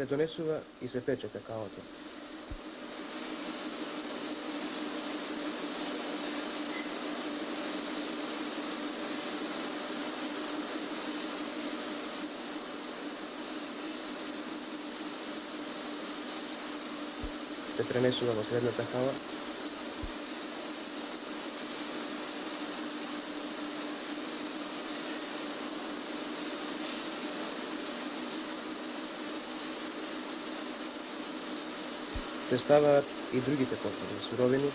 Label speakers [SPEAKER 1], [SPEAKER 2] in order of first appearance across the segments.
[SPEAKER 1] се донесува и се пече какаото. Се пренесува во следната хала. Се ставаат и другите потребни суровини.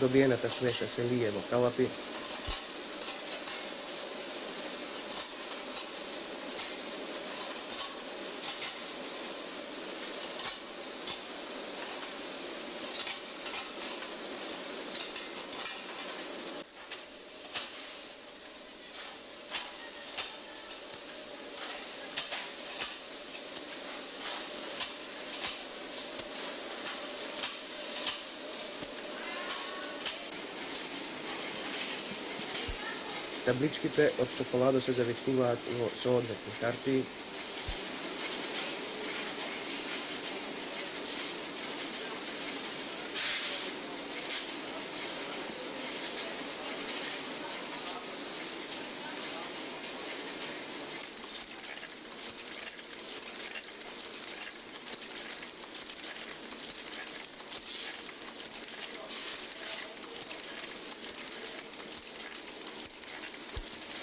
[SPEAKER 1] Добиената смеша се лие во калапи. Табличките од чоколадо се завиткуваат во соодветни хартии.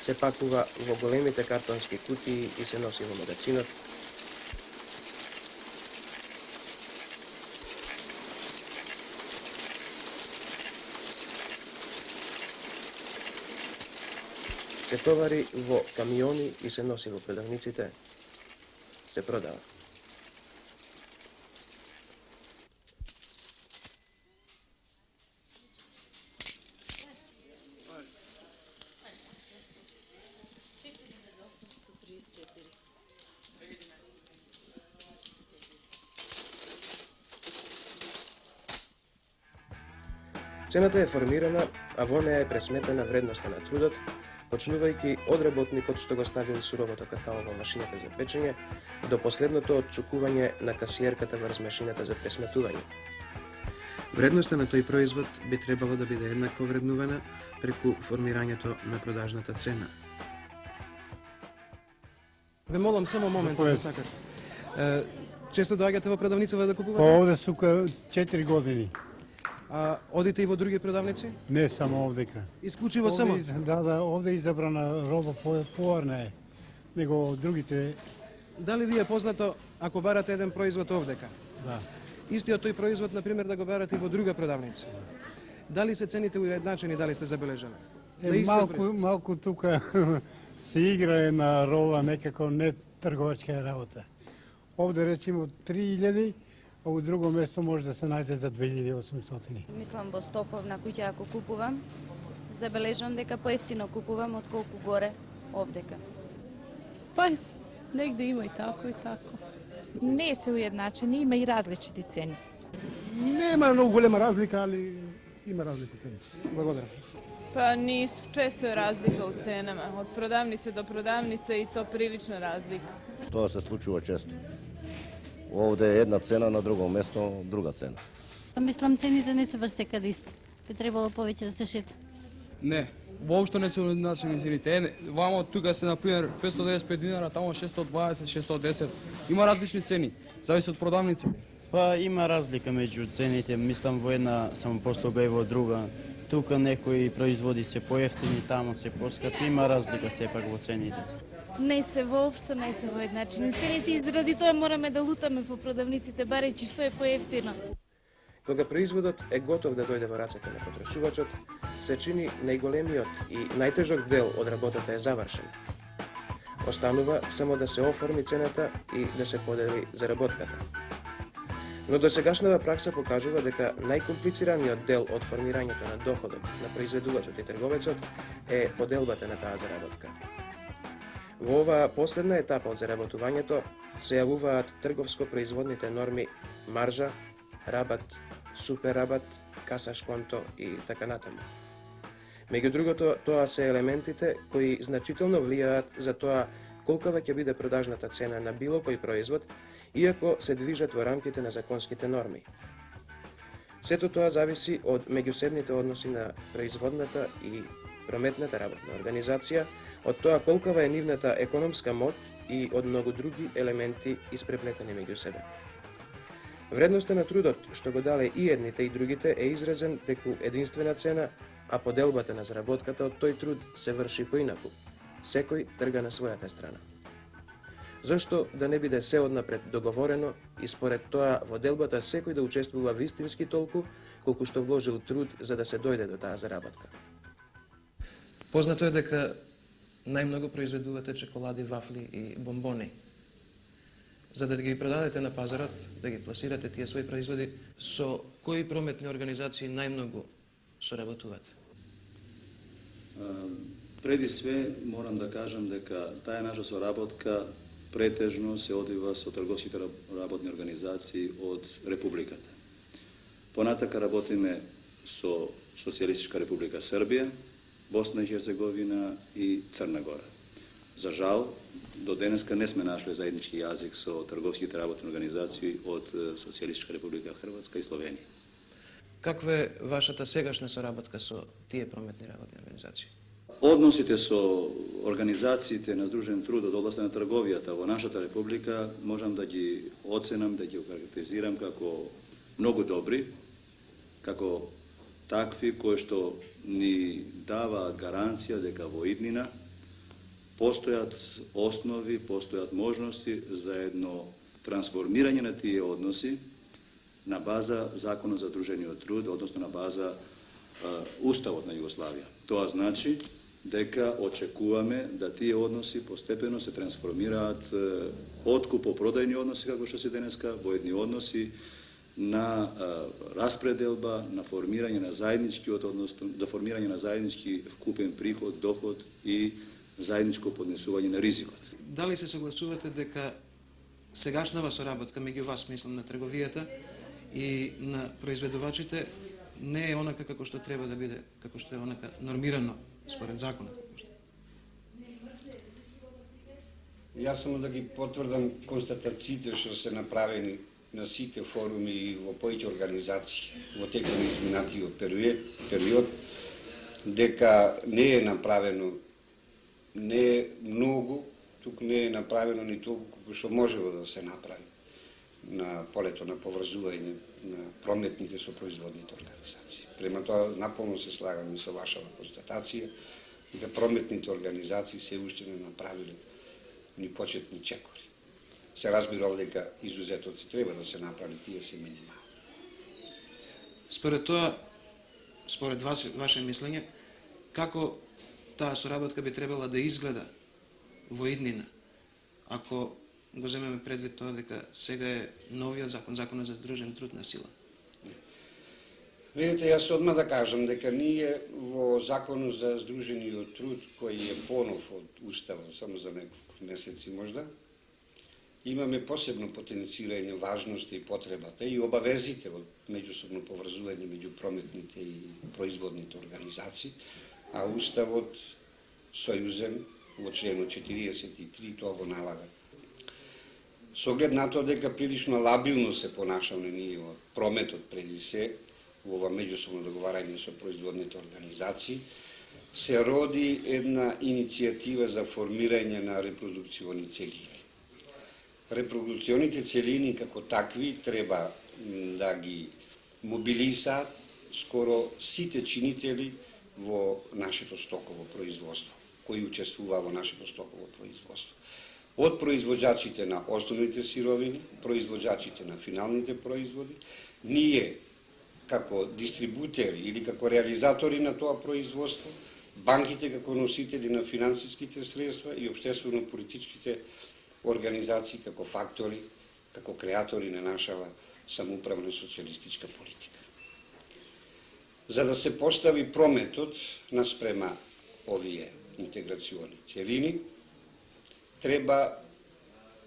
[SPEAKER 1] Се пакува во големите картонски кутии и се носи во магазинот. Се товари во камиони и се носи во продавниците. Се продава. Цената е формирана, а во неја е пресметена вредноста на трудот, почнувајќи од работникот што го ставил суровото какао во машината за печење, до последното отчукување на касиерката врз машината за пресметување. Вредноста на тој производ би требало да биде еднакво вреднувана преку формирањето на продажната цена.
[SPEAKER 2] Ве молам само момент, ако сакате. Често доаѓате во продавницава да купувате?
[SPEAKER 3] Овде сука 4 години.
[SPEAKER 2] А одите и во други продавници?
[SPEAKER 3] Не само овдека.
[SPEAKER 2] Исклучиво само?
[SPEAKER 3] Да, овде избрана роба поарна е, него другите...
[SPEAKER 2] Дали ви е познато ако барате еден производ овдека?
[SPEAKER 3] Да.
[SPEAKER 2] Истиот тој производ, например, да го барате и во друга продавница? Дали се цените уедначени, дали сте забележале?
[SPEAKER 3] Малку тука се играе на рола некако не трговачка работа. Овде речимо 3000, а у друго место може да се најде за 2800.
[SPEAKER 4] Мислам во стоковна куќа ако купувам, забележувам дека поевтино купувам отколку горе овдека.
[SPEAKER 5] Па, негде има и тако и тако.
[SPEAKER 6] Не се уедначени, има и различити цени.
[SPEAKER 2] Нема многу голема разлика, али има разлика цени. Благодарам.
[SPEAKER 7] Pa često je razlika u cenama, od prodavnice do prodavnice i to prilična razlika.
[SPEAKER 8] To se случува често. Ovde je jedna cena, na drugom mesto druga cena.
[SPEAKER 9] Мислам, цените не се врз секаде исти. Би требало повеќе да се шета.
[SPEAKER 10] Не, воопшто не се уедначени цените. Вамо тука се, например, 595 динара, тамо 620, 610. Има различни цени, зависи од продавници.
[SPEAKER 11] Па има разлика меѓу цените, мислам во една самопослуга и во друга. Тука некои производи се поевтини, тамо се поскапи, има разлика сепак во цените.
[SPEAKER 12] Не се воопшто не се уедначени цените и заради тоа мораме да лутаме по продавниците барејќи што е поевтино.
[SPEAKER 1] Кога производот е готов да дојде во рацете на потрошувачот, се чини најголемиот и најтежок дел од работата е завршен. Останува само да се оформи цената и да се подели заработката. Но досегашната пракса покажува дека најкомплицираниот дел од формирањето на доходот на произведувачот и трговецот е поделбата на таа заработка. Во оваа последна етапа од заработувањето се јавуваат трговско-производните норми маржа, рабат, суперрабат, касаш конто и така натаму. Меѓу другото, тоа се елементите кои значително влијаат за тоа колкава ќе биде продажната цена на било кој производ, иако се движат во рамките на законските норми. Сето тоа зависи од меѓусебните односи на производната и прометната работна организација, од тоа колкава е нивната економска моќ и од многу други елементи испреплетени меѓу себе. Вредноста на трудот, што го дале и едните и другите, е изразен преку единствена цена, а поделбата на заработката од тој труд се врши поинаку. Секој трга на својата страна. Зошто да не биде се однапред договорено и според тоа во делбата секој да учествува вистински толку колку што вложил труд за да се дојде до таа заработка.
[SPEAKER 2] Познато е дека најмногу произведувате чоколади, вафли и бомбони. За да ги продадете на пазарот, да ги пласирате тие своји производи, со кои прометни организации најмногу соработувате?
[SPEAKER 13] Преди све морам да кажам дека таа наша соработка претежно се одвива со трговските работни организации од Републиката. Понатака работиме со Социјалистичка Република Србија, Босна и Херцеговина и Црна Гора. За жал, до денеска не сме нашли заеднички јазик со трговските работни организации од Социјалистичка Република Хрватска и Словенија.
[SPEAKER 2] Каква е вашата сегашна соработка со тие прометни работни организации?
[SPEAKER 13] Односите со организациите на Сдружен труд од областа на трговијата во нашата република можам да ги оценам, да ги окарактеризирам како многу добри, како такви кои што ни даваат гаранција дека во иднина постојат основи, постојат можности за едно трансформирање на тие односи на база Законот за Сдружениот труд, односно на база Уставот на Југославија. Тоа значи дека очекуваме да тие односи постепено се трансформираат од купопродајни односи, како што се денеска, во едни односи на распределба, на формирање на заедничкиот, односно до формирање на заеднички вкупен приход, доход и заедничко поднесување на ризикот.
[SPEAKER 2] Дали се согласувате дека сегашнава соработка меѓу вас, мислам, на трговијата и на произведувачите не е онака како што треба да биде, како што е онака нормирано според законот?
[SPEAKER 14] Јас само да ги потврдам констатациите што се направени на сите форуми и во повеќе организации во текот на изминатиот период, дека не е направено не многу, тук не е направено ни толку колку што можело да се направи на полето на поврзување на прометните со производните организации. Према тоа, наполно се слагам и со вашава констатација, дека прометните организации се уште не направиле ни почетни чекори. Се разбира дека изузетоци треба да се направи, тие се минимални.
[SPEAKER 2] Според тоа, според ваше мислење, како таа соработка би требала да изгледа во иднина, ако го земеме предвид тоа дека сега е новиот закон, законот за Сдружен труд на сила?
[SPEAKER 14] Видите, јас одма да кажам дека ние во законот за Сдружениот труд, кој е понов од Уставот, само за неколку месеци можда, имаме посебно потенцирање важноста и потребата и обавезите од меѓусобно поврзување меѓу прометните и производните организации, а Уставот сојузен во членот 43 тоа го налага. Со оглед на тоа дека прилично лабилно се понашаме ние во прометот преди се, во ова меѓусобно договарање со производните организации, се роди една иницијатива за формирање на репродукциони целини. Репродукционите целини како такви треба да ги мобилизаат скоро сите чинители во нашето стоково производство, кои учествува во нашето стоково производство. Од производачите на основните сировини, производачите на финалните производи, ние како дистрибутери или како реализатори на тоа производство банките како носители на финансиските средства и општествено-политичките организации како фактори, како креатори на нашава самоуправна социјалистичка политика. За да се постави прометот наспрема овие интеграциони целини, треба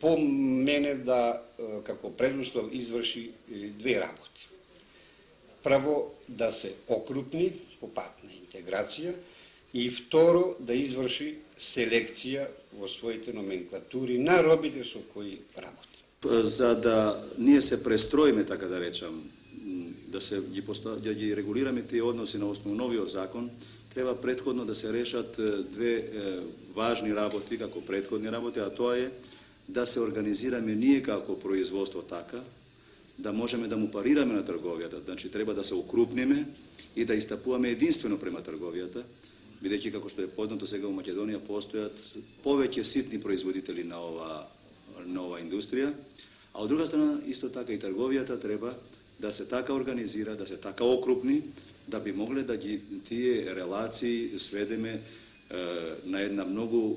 [SPEAKER 14] по мене да како предуслов изврши две работи. Прво, да се окрупни по пат на интеграција и второ, да изврши селекција во своите номенклатури на робите со кои работи.
[SPEAKER 13] За да ние се престроиме, така да речам, да ги регулираме тие односи на основновиот закон, треба претходно да се решат две важни работи, како претходни работи, а тоа е да се организираме ние како производство така, да можеме да му парираме на трговијата, значи треба да се укрупниме и да истапуваме единствено према трговијата, бидејќи како што е познато сега у Македонија постојат повеќе ситни производители на ова индустрија, а од друга страна исто така и трговијата треба да се така организира, да се така окрупни, да би могле да ги тие релации сведеме на една многу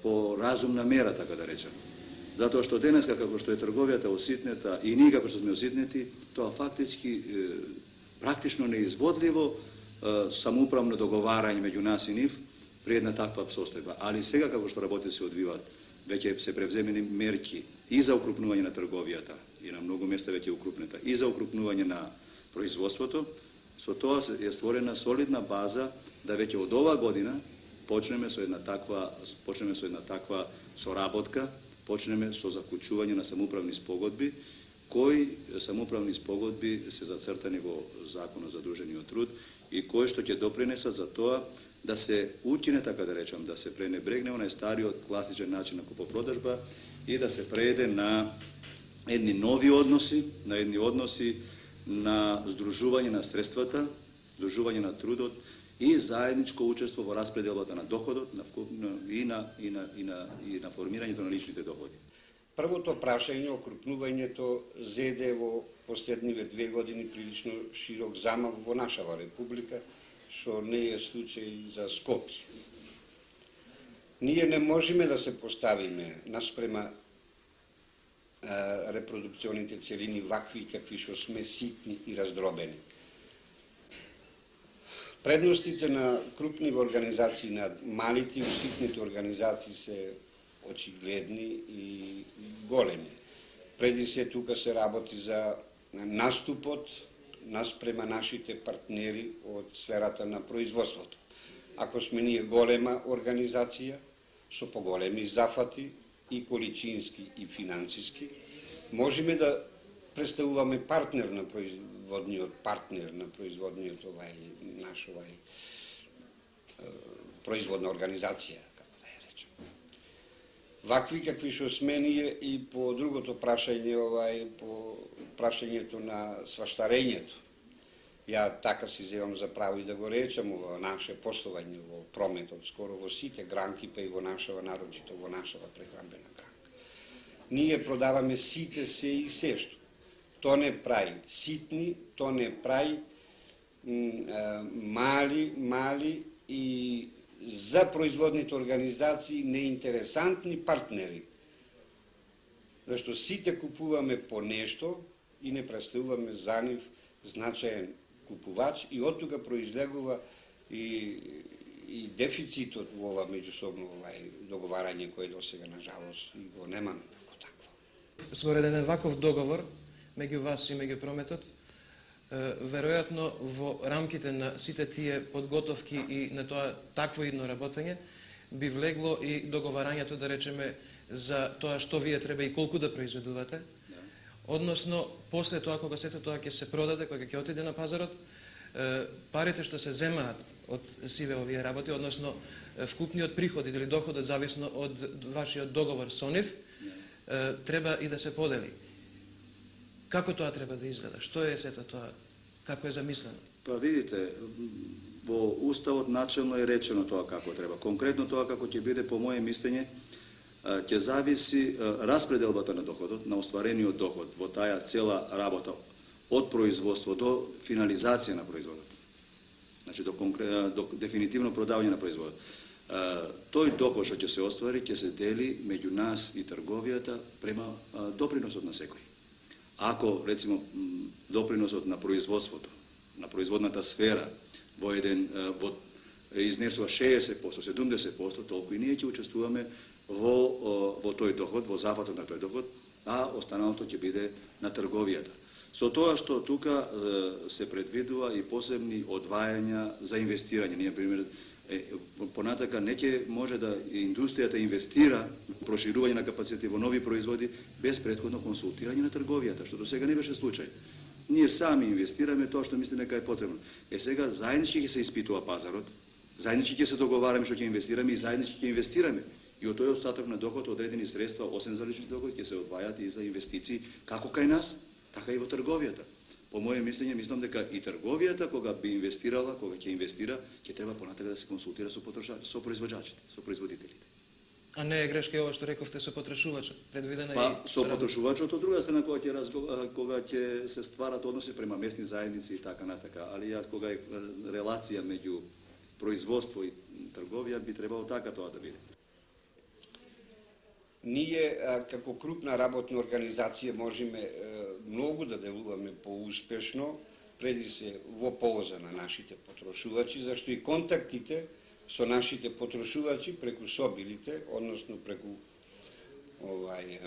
[SPEAKER 13] по разумна мера, така да речем. Затоа што денеска, како што е трговијата оситнета и ние како што сме оситнети, тоа фактички практично неизводливо самоуправно договарање меѓу нас и нив при една таква состојба. Али сега како што работите се одвиваат, веќе се превземени мерки и за укрупнување на трговијата, и на многу места веќе укрупнета, и за укрупнување на производството, со тоа е створена солидна база да веќе од оваа година почнеме со една таква соработка, почнеме со заклучување на самоуправни спогодби, кои самоуправни спогодби се зацртани во Законот за дружениот труд и кои што ќе допринесат за тоа да се укине, така да речам, да се пренебрегне онај стариот класичен начин на купопродажба и да се прејде на едни нови односи, на здружување на средствата, здружување на трудот и заедничко учество во распределбата на доходот и на формирањето на личните доходи.
[SPEAKER 14] Првото прашање, окрупнувањето, зеде во последниве 2 години прилично широк замав во нашава република, што не е случај за Скопје. Ние не можеме да се поставиме наспрема репродукционите целини вакви какви што сме ситни и раздробени. Предностите на крупни организации над малите и ситните организации се очигледни и големи. Преди се тука се работи за наступот наспрема нашите партнери од сферата на производството. Ако сме ние голема организација со поголеми зафати и количински и финансиски, можеме да представуваме партнер на производниот производна организација, како да ја речем. Вакви какви што сме ние и по другото прашање, по прашањето на сваштарењето. Ја така си земам за право и да го речам во наше послување во прометот, скоро во сите гранки, па и во нашава, нарочито во нашава прехранбена гранка. Ние продаваме сите се и сешто. То не прави ситни, то не прави мали и за производните организации неинтересантни партнери. Зашто сите купуваме по нешто и не представуваме за нив значаен купувач и од тука произлегува и дефицитот во ова меѓусобно договарање кое до сега на жалост и го немаме како такво.
[SPEAKER 2] Според еден ваков договор меѓу вас и меѓу прометот, веројатно во рамките на сите тие подготовки и на тоа такво идно работење би влегло и договарањето, да речеме, за тоа што вие треба и колку да произведувате. Односно, после тоа, кога сето тоа ќе се продаде, кога ќе отиде на пазарот, парите што се земаат од сиве овие работи, односно вкупниот приход или доходот, зависно од вашиот договор со нив, треба и да се подели. Како тоа треба да изгледа? Што е сето тоа? Како е замислено?
[SPEAKER 13] Па видите, во Уставот начелно е речено тоа како треба. Конкретно тоа како ќе биде, по моје мислење, ќе зависи распределбата на доходот, на остварениот доход во таа цела работа од производство до финализација на производот. Значи, значи до дефинитивно продавање на производот. Тој доход што ќе се оствари ќе се дели меѓу нас и трговијата према доприносот на секој. Ако рецимо доприносот на производството, на производната сфера во изнесува 60%, 70%, толку и ние ќе учествуваме во тој доход, во зафатот на тој доход, а останалото ќе биде на трговијата. Со тоа што тука се предвидува и посебни одвајања за инвестирање. Ние, пример, понатака не ќе може да индустријата инвестира проширување на капацитети во нови производи без претходно консултирање на трговијата, што до сега не беше случај. Ние сами инвестираме тоа што мислиме дека е потребно. Сега заеднички ќе се испитува пазарот, заеднички ќе се договараме што ќе инвестираме и заеднички ќе инвестираме. И од тој остаток на доход одредени средства, освен за лични доход, ќе се одвајат и за инвестиции како кај нас, така и во трговијата. По моје мислење, мислам дека и трговијата кога би инвестирала, кога ќе инвестира, ќе треба понатака да се консултира со производачите, со производителите.
[SPEAKER 2] А не е грешка ова што рековте со потрошувачот, предвидена
[SPEAKER 13] и со потрошувачот од друга страна кога ќе се стварат односи према местни заедници и така натака, али кога е релација меѓу производство и трговија би требало така тоа да биде.
[SPEAKER 14] Ние како крупна работна организација можеме многу да делуваме поуспешно, преди се во полза на нашите потрошувачи, зашто и контактите со нашите потрошувачи преку собилите, односно преку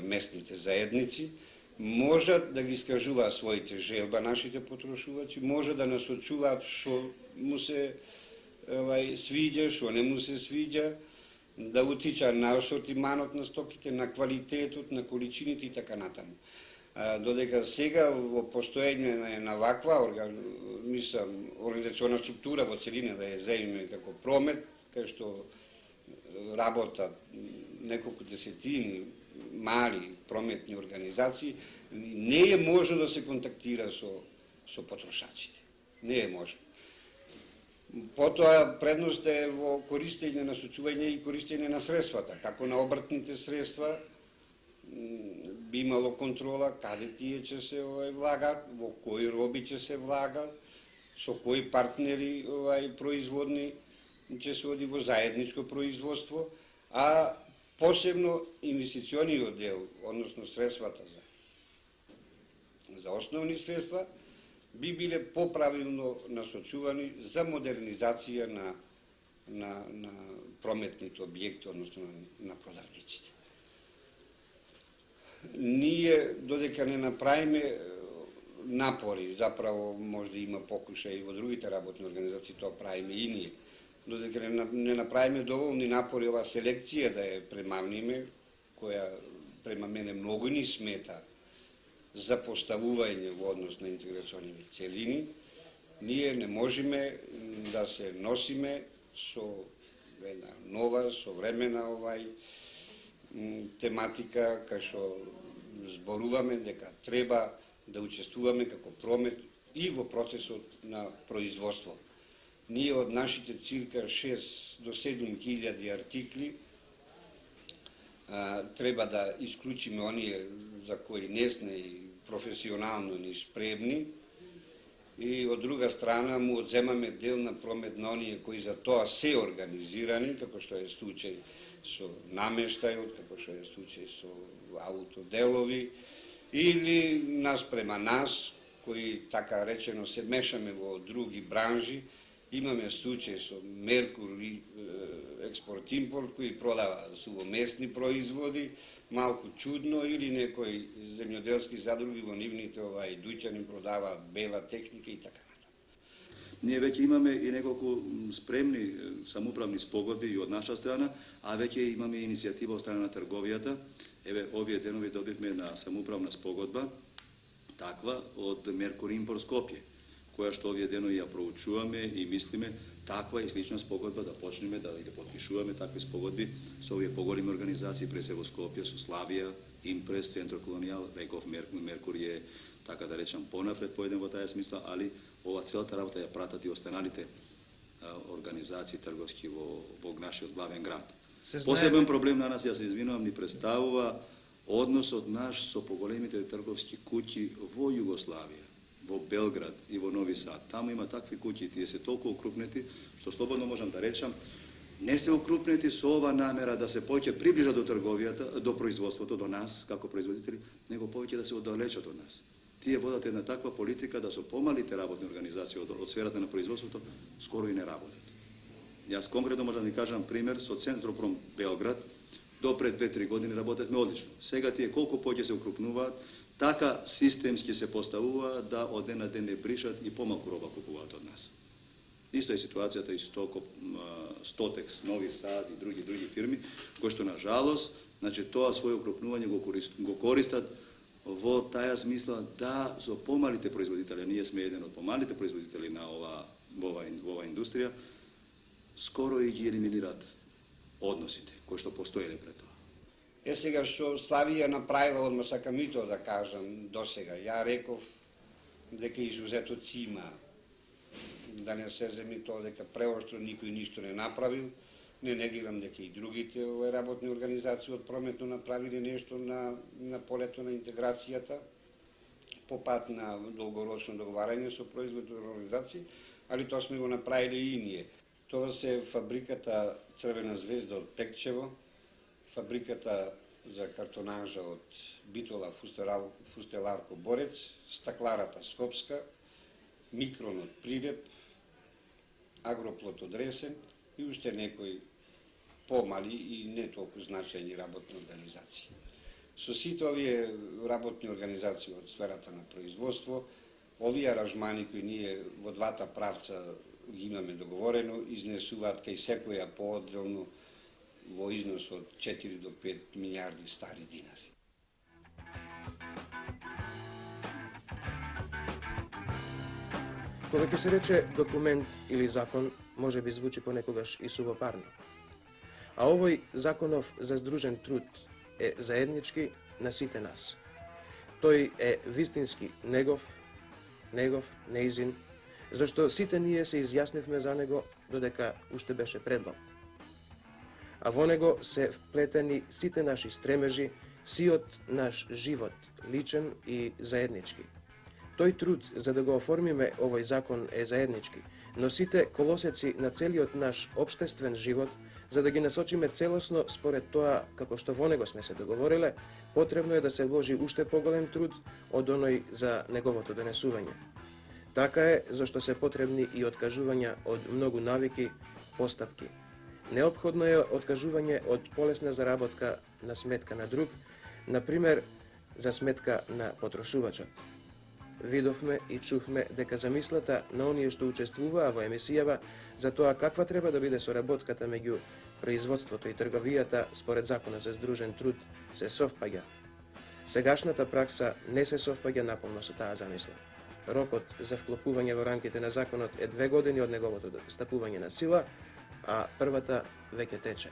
[SPEAKER 14] местните заедници, можат да ги искажуваат своите желба нашите потрошувачи, може да насочуваат што му се свиѓа, што не му се свиѓа, да утича на асортиманот на стоките, на квалитетот, на количините и така натаму. Додека сега во постоење на ваква организациона структура во целина да ја земиме како промет, кај што работат неколку десетини мали прометни организации, не е можно да се контактира со потрошачите. Не е можно. Потоа предност е во користење на сочување и користење на средствата, како на обртните средства, би имало контрола каде тие ќе се влагат, во кои роби ќе се влага, со кои партнери производни ќе се оди во заедничко производство, а посебно инвестициониот дел, односно средствата за основни средства, би биле поправилно насочувани за модернизација на прометните објекти, односно на продавниците. Ние, додека не направиме напори, заправо може да има покушај и во другите работни организации, тоа правиме и ние, додека не направиме доволни напори ова селекција да ја премавниме, која према мене многу ни смета за поставување во однос на интеграционите целини, ние не можеме да се носиме со една нова, современа тематика, кај што зборуваме дека треба да учествуваме како промет и во процесот на производство. Ние од нашите цирка 6 до 7 хиљади артикли треба да исклучиме оние за кои не сме и професионално ни спремни, и од друга страна му одземаме дел на промет на оние кои за тоа се организирани, како што е случај со намештајот, како што е случај со аутоделови, или нас према нас, кои така речено се мешаме во други бранжи. Имаме случај со Меркур и експорт-импорт, кои продава сувоместни производи, малку чудно, или некои земјоделски задруги во нивните дуќани продаваат бела техника и така натаму.
[SPEAKER 13] Ние веќе имаме и неколку спремни самоуправни спогодби и од наша страна, а веќе имаме иницијатива од страна на трговијата. Еве, овие денови добивме една самоуправна спогодба, таква од Меркур Импорт Скопје, која што овие денови ја проучуваме и мислиме таква и слична спогодба да почнеме да потпишуваме такви спогодби со овие поголеми организации, пред се во Скопје, со Славија, Импрес, Центро Колонијал, реков Меркур е, така да речам, понапред поеден во таја смисла, али ова целата работа ја пратат и останалите организации трговски во нашиот главен град. Посебен проблем на нас, ја се извинувам, ни представува односот наш со поголемите трговски куќи во Југославија, во Белград и во Нови Сад. Таму има такви куќи, тие се толку окрупнети, што слободно можам да речам, не се окрупнети со ова намера да се повеќе приближат до трговијата, до производството, до нас, како производители, него повеќе да се оддалечат од нас. Тие водат една таква политика да со помалите работни организации од сферата на производството скоро и не работат. Јас конкретно можам да ви кажам пример со Центропром Белград, до пред 2-3 години работевме одлично. Сега тие колку повеќе се укрупнуваат, така системски се поставуваат да од ден на ден не бришат и помалку роба купуваат од нас. Исто е ситуацијата и Стотекс, Нови Сад и други фирми, кои што на жалост, значи тоа свое укрупнување го користат во таја смисла да со помалите производители, ние сме еден од помалите производители на ова индустрија, скоро и ги елиминират односите кои што постоеле пред тоа.
[SPEAKER 14] Сега што Славија направила, одма сакам и тоа да кажам досега. Ја реков дека изузето цима, да не се земи тоа дека преоштро никој ништо не направил. Не негирам дека и другите работни организации од прометно направили нешто на полето на интеграцијата по пат на долгорочно договарање со производни организации, али тоа сме го направили и ние. Тоа се фабриката Црвена звезда од Пекчево, фабриката за картонажа од Битола Фустеларко Борец, стакларата Скопска, Микрон од Прилеп, Агроплот од Ресен и уште некои помали и не толку значајни работни организации. Со сите овие работни организации од сферата на производство, овие аранжмани кои ние во двата правца ги имаме договорено, изнесуваат кај секоја поодделно во износ од 4 до 5 милиарди стари динари.
[SPEAKER 1] Кога ќе се рече документ или закон, може би звучи понекогаш и сувопарно. А овој законов за здружен труд е заеднички на сите нас. Тој е вистински негов, неизин, зашто сите ние се изјаснивме за него додека уште беше предлог. А во него се вплетени сите наши стремежи, сиот наш живот, личен и заеднички. Тој труд за да го оформиме овој закон е заеднички, но сите колосеци на целиот наш општествен живот, за да ги насочиме целосно според тоа како што во него сме се договориле, потребно е да се вложи уште поголем труд од оној за неговото донесување. Така е зашто се потребни и откажувања од многу навики, постапки. Неопходно е откажување од полесна заработка на сметка на друг, например за сметка на потрошувачот. Видовме и чувме дека замислата на оние што учествуваа во емисијава за тоа каква треба да биде соработката меѓу производството и трговијата според законот за здружен труд се совпаѓа. Сегашната пракса не се совпаѓа наполно со таа замисла. Рокот за вклопување во рамките на законот е 2 години од неговото стапување на сила, а првата веќе тече.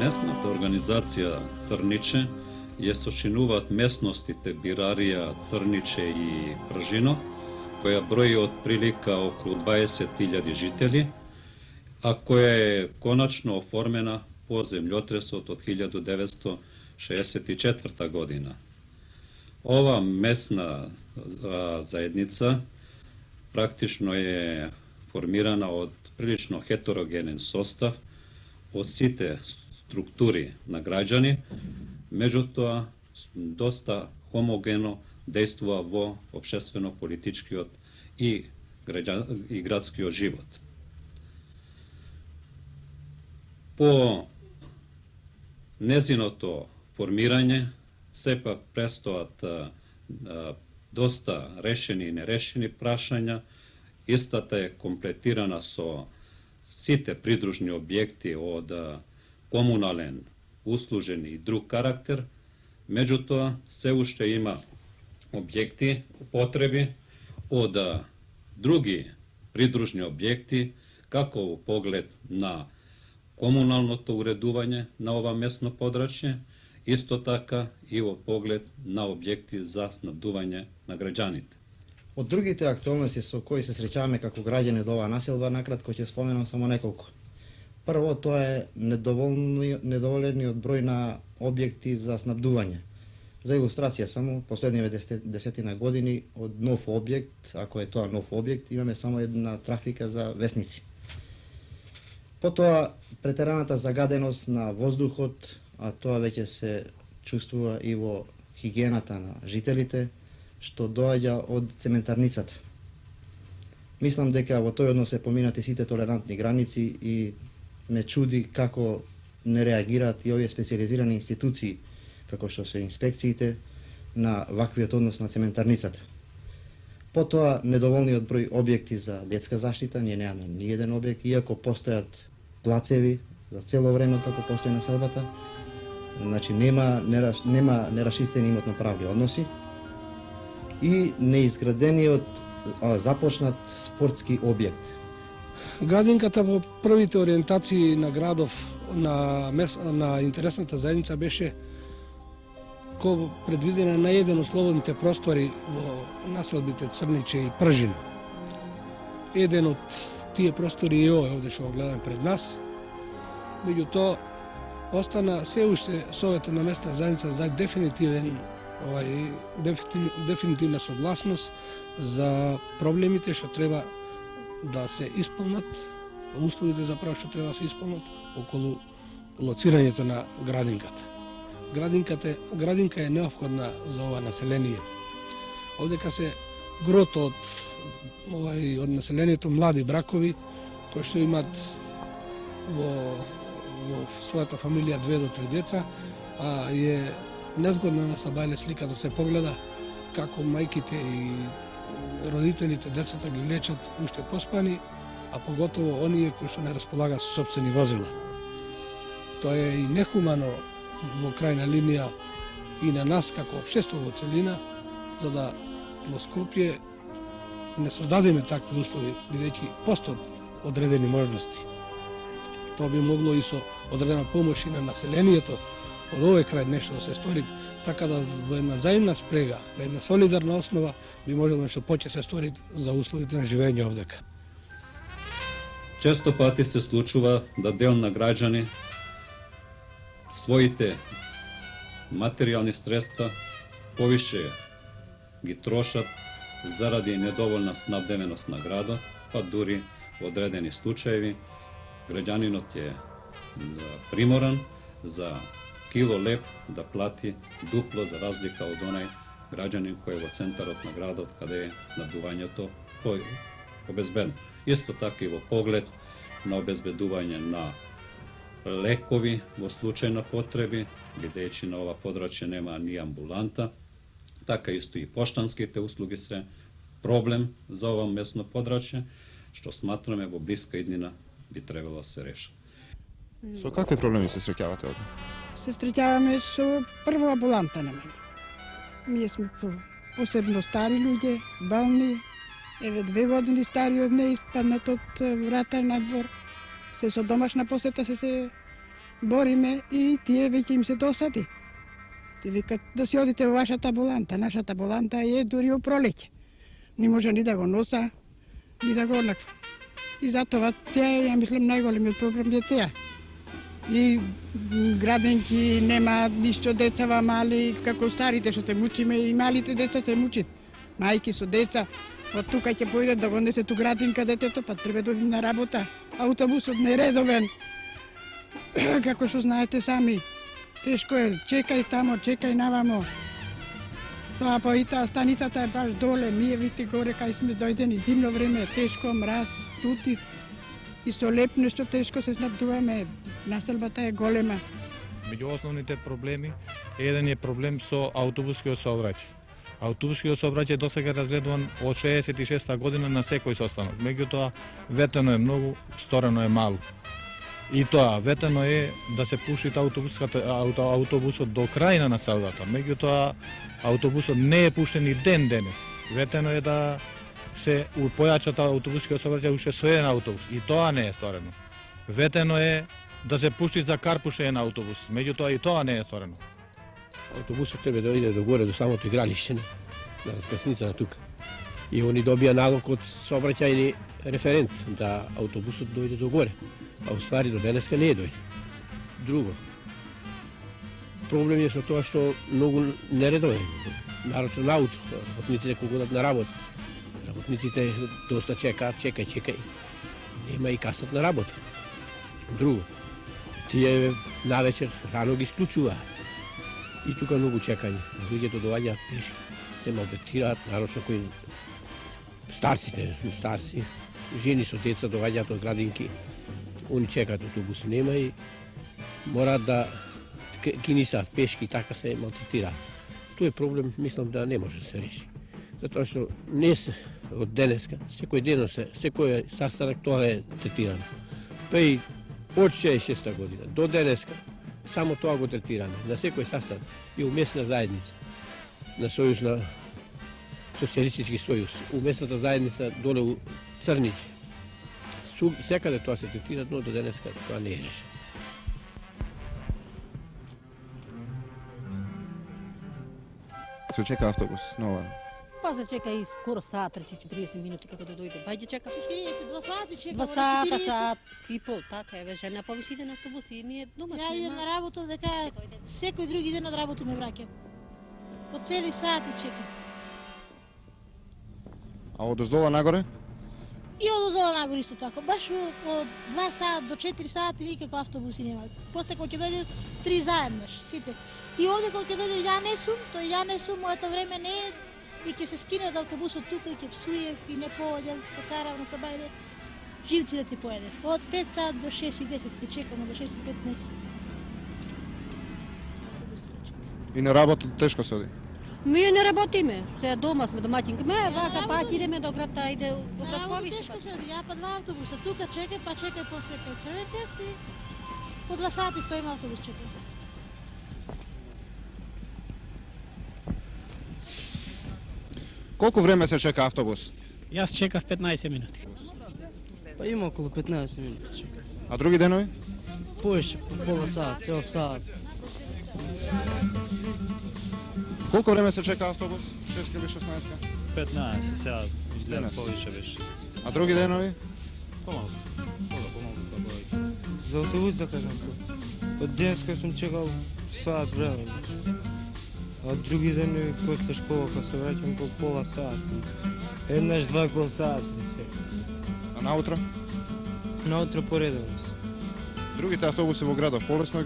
[SPEAKER 15] Местната организација Црниче ја сочинуваат местностите Бирарија, Црниче и Пржино, која брои од прилика околу 20.000 жители, а која е конечно оформена по земљотресот од 1964 година. Ова местна заедница практично е формирана од прилично хетерогенен состав од сите структури на граѓани, меѓутоа доста хомогено действува во општествено-политичкиот и градскиот живот. По незиното формирање сепак престоат доста решени и нерешени прашања. Истата е комплетирана со сите придружни објекти од комунален, услужен и друг карактер, меѓутоа се уште има објекти, потреби од други придружни објекти, како во поглед на комуналното уредување на ова местно подрачје, исто така и во поглед на објекти за снабдување на граѓаните.
[SPEAKER 16] Од другите актуалности со кои се среќаваме како граѓани од оваа населба, накратко ќе споменам само неколку. Прво, тоа е недоволениот број на објекти за снабдување. За илустрација само, последниве 10 години од нов објект, ако е тоа нов објект, имаме само една трафика за весници. Потоа, претераната загаденост на воздухот, а тоа веќе се чувствува и во хигиената на жителите, што доаѓа од цементарницата. Мислам дека во тој однос се поминати сите толерантни граници и ме чуди како не реагираат и овие специализирани институции, како што се инспекциите, на ваквиот однос на цементарницата. Потоа, недоволниот број објекти за детска заштита, ние немаме ни еден објект, иако постојат плацеви за цело време како постои населбата, значи нема нерашистени имотно-правни односи и неизградениот започнат спортски објект.
[SPEAKER 17] Градинката во првите ориентации на градов на интересната заедница беше предвидена на еден од слободните простори во населбите Црниче и Пржино. Еден од тие простори е овде што го гледаме пред нас. Меѓутоа, остана се уште Советот на местна заедница да даде дефинитивна согласност за проблемите што треба да се исполнат, условите заправо што треба да се исполнат околу лоцирањето на градинката. Градинка е неопходна за ова население. Овдека се грото од населението млади бракови кои што имат во својата фамилија 2 до 3 деца, а е незгодна на сабајле слика да се погледа како мајките и родителите децата ги лечат уште поспани, а поготово оние кои што не располагаат со сопствени возила. Тоа е и нехумано во крајна линија и на нас како општество во целина, за да во Скопје не создадеме такви услови, бидејќи постојат одредени можности. Тоа би могло и со одредена помош и на населението од овој крај нешто да се стори, така да во една заемна спрега, на една солидарна основа, би можело нешто повеќе се стори за условите на живење овдека.
[SPEAKER 15] Често пати се случува да дел на граѓани своите материјални средства повише ги трошат заради недоволна снабдевеност на градот, па дури во одредени случаеви граѓанинот е приморан за кило леп да плати дупло за разлика од онај граѓанин кој е во центарот на градот каде е снабдувањето обезбедено. Исто така и во поглед на обезбедување на лекови во случај на потреби, бидејќи на ова подрачје нема ни амбуланта, така исто и поштанските услуги се проблем за ова местно подрачје, што сматраме во блиска иднина би требало да се решат.
[SPEAKER 18] Со какви проблеми се среќавате овде?
[SPEAKER 5] Се среќаваме со прво амбуланта немаме. Ние сме посебно стари луѓе, болни, еве 2 години стари од неј испаднат од врата надвор, се со домашна посета се бориме и тие веќе им се досади. Те викат да си одите во вашата боланта. Нашата боланта е дури у пролеќе. Не може ни да го носа, ни да го однаква. И затоа тие, ја мислам, најголемиот проблем е тие. И граденки немаат ништо, децава мали, како старите што се мучиме, и малите деца се мучат. Мајки со деца, од тука ќе појдат да го несет у градинка детето, па треба да оди на работа. Автобусот не е редовен. Како што знаете сами, тешко е, чекај тамо, чекај навамо. Тоа па и таа станицата е баш доле, ние видите горе кај сме дојдени, зимно време, тешко, мраз, тути. И со леп нешто тешко се снабдуваме, населбата е голема.
[SPEAKER 19] Меѓу основните проблеми, еден е проблем со автобускиот сообраќај. Автобускиот сообраќај досега разгледуван од 66-та година на секој состанок. Меѓутоа, ветено е многу, сторено е малу. И тоа, ветено е да се пушти автобусот до крај на населбата. Меѓутоа, автобусот не е пуштен и ден денес. Ветено е да се појачат автобускиот сообраќај уште со еден автобус. И тоа не е сторено. Ветено е да се пушти за карпуш еден автобус. Меѓутоа и тоа не е сторено.
[SPEAKER 20] Автобусот треба да иде до горе, до самото игралиште, на раскрсница на тука. И они добија налог од сообраќајни референт да автобусот дојде до горе. А уствари до денеска не дојде. Друго. Проблем е со тоа што многу нередовен. Нарочно наутро, работниците кога одат на работа. Работниците доста чекаат, чекај. Нема и каснат на работа. Друго. Тие навечер рано ги исклучуваат. И тука многу чекање. Луѓето доаѓаат пешки, се малтретираат, нарочно кои старци, жени со деца доаѓаат од градинки. Они чекаат автобус, нема и мораат да кинисаат пешки, така се малтретираат. Тој проблем, мислам, да не може да се реши. Затоа што не се од денеска, секој ден секој састанок тоа е третирано. Па и од 66 година до денеска, само тоа го третираме. На секој састанок и у местна заедница, на сојуз на Социјалистички сојуз, у местната заедница доле у Црниче. Секаде тоа се третира, но до денеска тоа не е решено.
[SPEAKER 18] Се чека автобус, нова.
[SPEAKER 9] Па се чека и скоро саат, речи 40 минути како да дојде. Бајде чека.
[SPEAKER 12] 42 сати чека.
[SPEAKER 9] 2 сата, сат и пол, така е, жена повише иде на автобус и ми е дома.
[SPEAKER 12] Ја идем на работа, дека секој други ден од работа ме враќам. По цели сати чекам.
[SPEAKER 18] А од оздола нагоре?
[SPEAKER 12] И од озола нагоре исто така. Баш од 2 сат до 4 сати никако автобуси нема. После кога ќе дојде 3 заеднаш, сите. И овде кога ќе дојде ја не сум, моето време не е и ќе се скине од автобусот тука и ќе псуе и не поодам, се карам на Сабајде. Живци да ти поедев. Од 5 сат до 6:10 ти чекам, до 6:15.
[SPEAKER 18] И на работа тешко се оди?
[SPEAKER 9] Ние не работиме, сега дома сме домаќинки. Вака пак идеме до град, иде до град повише.
[SPEAKER 12] Тешко се оди, ја па 2 автобуса, тука чекам, па чекам после кај Црвекес и по 2 сати стоим автобус чекам.
[SPEAKER 18] Колку време се чека автобус?
[SPEAKER 21] Јас чекав 15 минути. Па има околу 15 минути.
[SPEAKER 18] А други денови?
[SPEAKER 21] Повеќе, пола сат, цел сат.
[SPEAKER 18] Колку време се чека автобус? 6 или 16?
[SPEAKER 22] 15, сега изгледа повише беше.
[SPEAKER 18] А други денови?
[SPEAKER 22] Помалку. За автобус да кажам. Од денеска сум чекал сат време. А други дени после школа кога се враќам по пола сат. Еднаш 2,5 сат сум чекал.
[SPEAKER 18] А наутро?
[SPEAKER 22] Наутро поредовно се.
[SPEAKER 18] Другите автобуси во градот полесно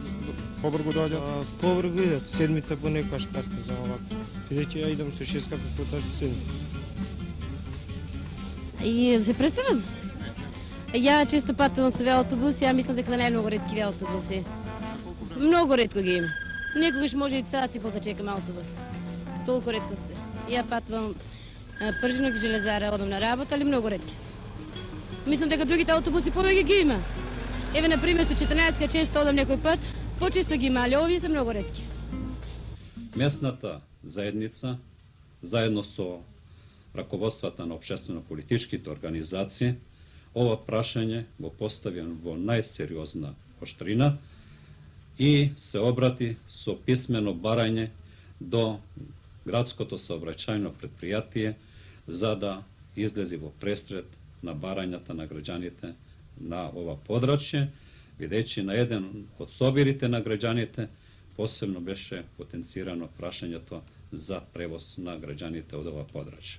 [SPEAKER 18] побрзо доаѓаат?
[SPEAKER 22] Побрзо идат, седмица понекогаш каска за овако. Бидејќи ја идам со 6 пута се седмица.
[SPEAKER 4] И да се представам? Ја често патувам со велоавтобуси, ја мислам дека се најмногу ретки велоавтобуси. Многу ретко ги има. Некогаш може и сат и пол да чекам автобус. Толку ретко се. Ја патувам Пржинок и Железара, одам на работа, али многу ретки се. Мислам дека другите автобуси повеќе ги има. Еве, например, со 14 често одам некој пат, почесто ги има, али овие се многу ретки.
[SPEAKER 15] Местната заедница, заедно со раководствата на општествено-политичките организации, ова прашање го поставија во најсериозна оштрина и се обрати со писмено барање до градското сообраќајно предпријатие за да излези во пресред на барањата на граѓаните на ова подрачје, бидејќи на еден од собирите на граѓаните посебно беше потенцирано прашањето за превоз на граѓаните од ова подрачје.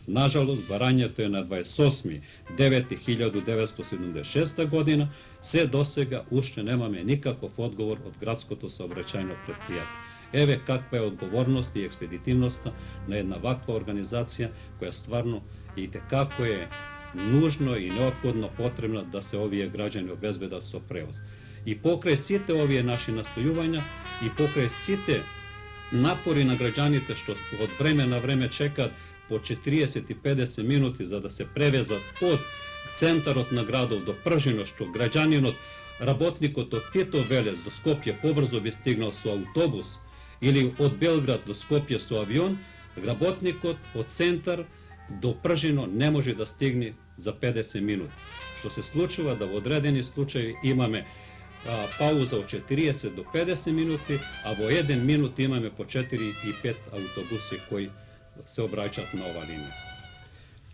[SPEAKER 15] Нажалост, барањето е на 28.9.1976 година, се досега уште немаме никаков одговор од градското сообраќајно предпријатие. Еве каква е одговорност и експедитивноста на една ваква организација која стварно и како е нужно и неопходно потребно да се овие граѓани обезбедат со превоз. И покрај сите овие наши настојувања и покрај сите напори на граѓаните што од време на време чекаат по 40 и 50 минути за да се превезат од центарот на градов до Пржино, што граѓанинот, работникот од Тито Велес до Скопје побрзо би стигнал со автобус или од Белград до Скопје со авион, работникот од центар до Пржино не може да стигне за 50 минути. Што се случува да во одредени случаи имаме пауза од 40 до 50 минути, а во 1 минут имаме по 4 и 5 автобуси кои се обраќаат на ова линија.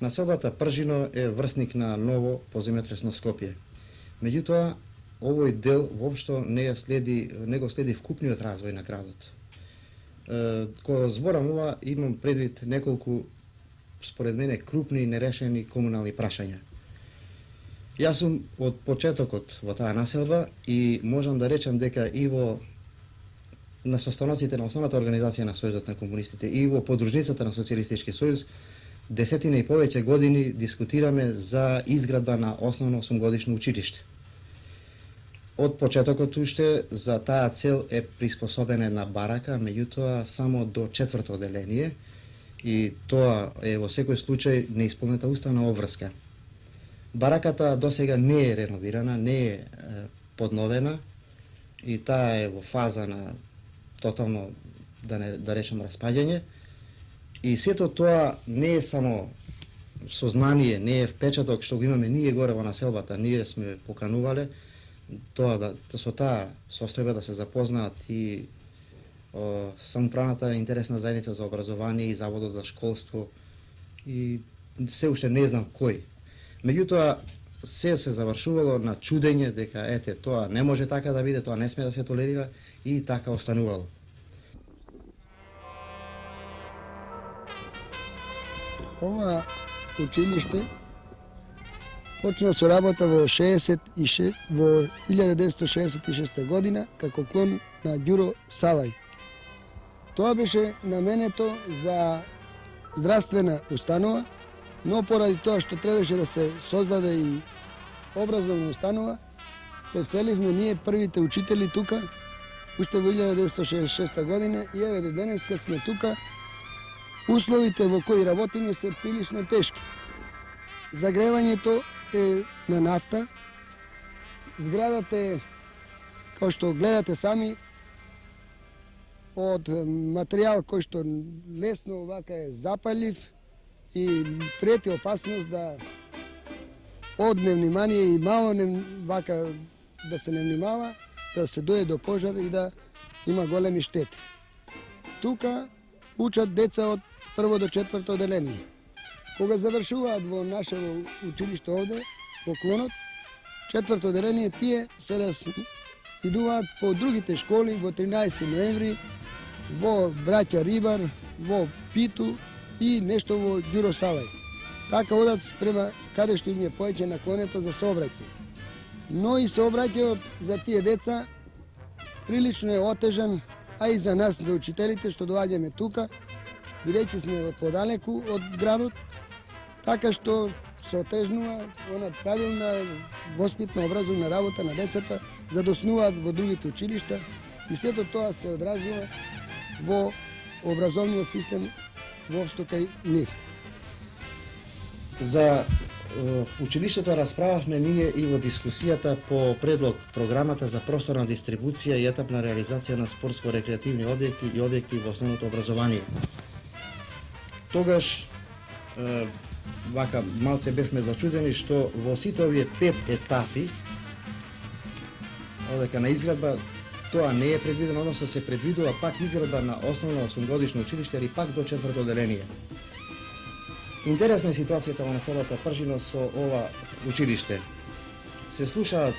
[SPEAKER 16] Населбата Пржино е врсник на ново поземјотресно Скопје. Меѓутоа, овој дел воопшто не го следи вкупниот развој на градот. Кога зборам ова, имам предвид неколку, според мене, крупни нерешени комунални прашања. Јас сум од почетокот во таа населба и можам да речам дека и на состаноците на основната организација на Сојузот на комунистите и во подружницата на Социјалистички сојуз, десетина и повеќе години дискутираме за изградба на основно 8-годишно училиште. Од почетокот уште за таа цел е приспособена една барака, меѓутоа само до 4-то одделение и тоа е во секој случај неисполнета уставна обврска. Бараката досега не е реновирана, не е подновена и таа е во фаза на тотално, да речем, распаѓање. И сето тоа не е само сознание, не е впечаток што го имаме ние горе во населбата, ние сме поканувале со таа состојба да се запознаат и самоуправната интересна заедница за образование и Заводот за школство и се уште не знам кој. Меѓутоа, се завршувало на чудење дека ете, тоа не може така да биде, тоа не сме да се толерира и така останувало.
[SPEAKER 3] Ова училиште почна со работа во 1966 година како клон на Ѓуро Салај. Тоа беше наменето за здравствена установа, но поради тоа што требаше да се создаде и образовна установа, се вселивме ние првите учители тука, уште во 1966 година и еве до денеска сме тука. Условите во кои работиме се прилично тешки. Загревањето е на нафта, зградата е, како што гледате сами, од материјал кој што лесно вака е запалив и прети опасност да одне внимание и мало вака да се не внимава, да се дојде до пожар и да има големи штети. Тука учат деца од прво до 4-то одделение. Кога завршуваат во нашето училиште овде, во клонот, 4-то одделение, тие се идуваат по другите школи во 13 ноември, во Браќа Рибар, во Питу и нешто во Ѓуро Салај. Така одат спрема каде што им е поеќе наклонето за сообраќај. Но и сообраќајот за тие деца прилично е отежан, а и за нас, за учителите што доаѓаме тука, бидејќи сме од подалеку од градот, така што се отежнува она правилна воспитна образовна работа на децата, за да оснуваат во другите училишта и сето тоа се одразува во образовниот систем воопшто кај нив.
[SPEAKER 16] За училиштето расправавме ние и во дискусијата по предлог програмата за просторна дистрибуција и етапна реализација на спортско-рекреативни објекти и објекти во основното образование. Тогаш вака малце бевме зачудени што во сите овие 5 етапи одека на изградба тоа не е предвидено, односно се предвидува пак изградба на основно 8-годишно училиште или пак до 4-то оделение. Интересна е ситуацијата во населата Пржино со ова училиште. Се слушаат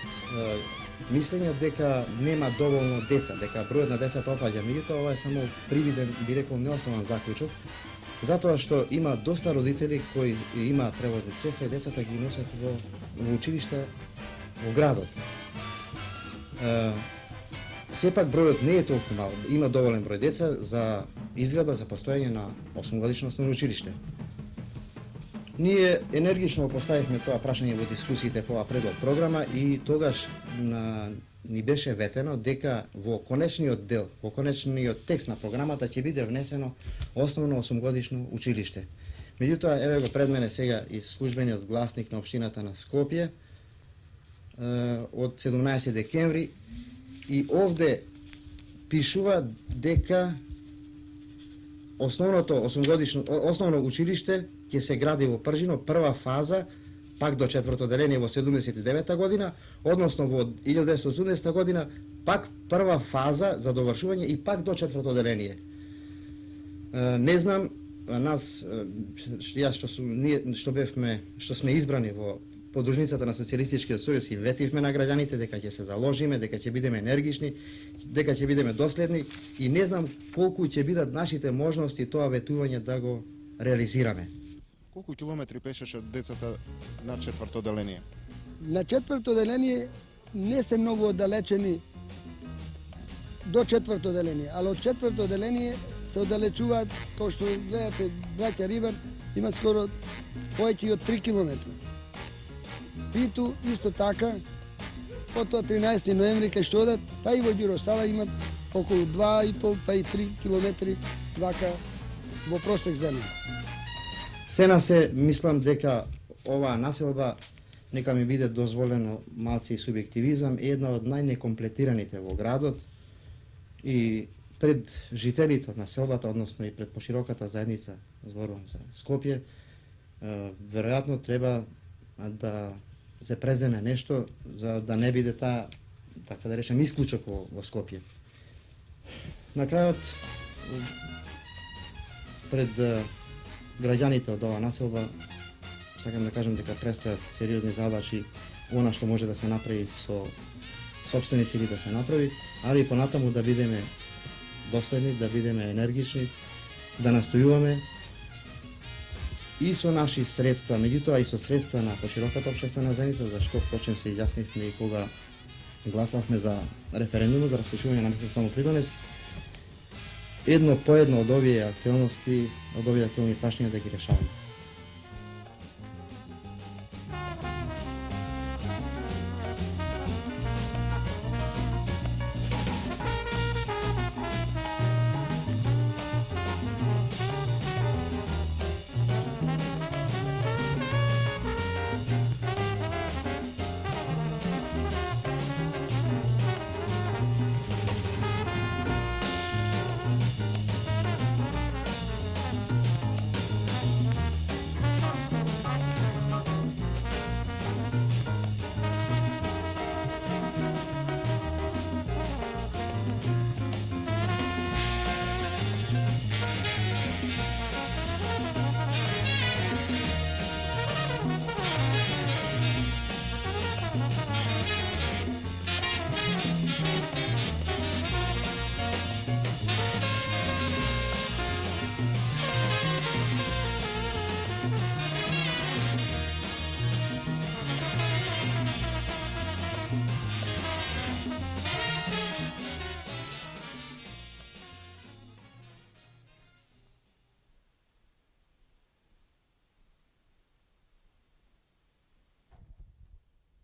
[SPEAKER 16] мислења дека нема доволно деца, дека бројот на децата опаѓа, меѓутоа ова е само привиден, би рекол, неоснован заклучок, затоа што има доста родители кои имаат превозни средства и децата ги носат во училиште во градот. Сепак бројот не е толку мал, има доволен број деца за изградба за постојање на 8-годишно основно училиште. Ние енергично поставивме тоа прашање во дискусиите по оваа предлог програма и тогаш ни беше ветено дека во конечниот дел, во конечниот текст на програмата ќе биде внесено основно 8-годишно училиште. Меѓутоа, еве го пред мене сега и службениот гласник на општината на Скопје од 17 декември и овде пишува дека основно училиште ќе се гради во Пржино, прва фаза, пак до 4-то оделение во 79 година, односно во 1980 година, пак прва фаза за довршување и пак до 4-то оделение. Не знам, нас, јас што сме избрани во подружницата на Социјалистичкиот сојуз и ветивме на граѓаните дека ќе се заложиме, дека ќе бидеме енергични, дека ќе бидеме доследни и не знам колку ќе бидат нашите можности тоа ветување да го реализираме.
[SPEAKER 18] Колку километри пешеше децата на 4-то оделение?
[SPEAKER 3] На 4-то оделение не се многу оддалечени до 4-то оделение, али од 4-то оделение се оддалечуваат, како што гледате, браќа Рибар имат скоро повеќе од 3 километри. Приту исто така, потоа 13 ноември кај што одат, па и во Ѓуросала имат околу 2,5 па и 3 километри вака во просек земја.
[SPEAKER 16] Сена се мислам дека оваа населба, нека ми биде дозволено малце и субјективизам, е една од најнекомплетираните во градот и пред жителите од населбата, односно и пред пошироката заедница, зборувам за Скопје, веројатно треба да се преземе нешто за да не биде таа, така да речем, исклучок во Скопје. На крајот, пред граѓаните од оваа населба, сакам да кажам дека престојат сериозни задачи, она што може да се направи со сопствени сили да се направи, али и понатаму да бидеме доследни, да бидеме енергични, да настојуваме и со наши средства, меѓутоа и со средства на пошироката општествена заедница, зашто почнем се изјаснивме и кога гласавме за референдумот за распишување на месец самопридонес, едно по едно од овие актуелности, од овие актуелни прашања да ги решаваме.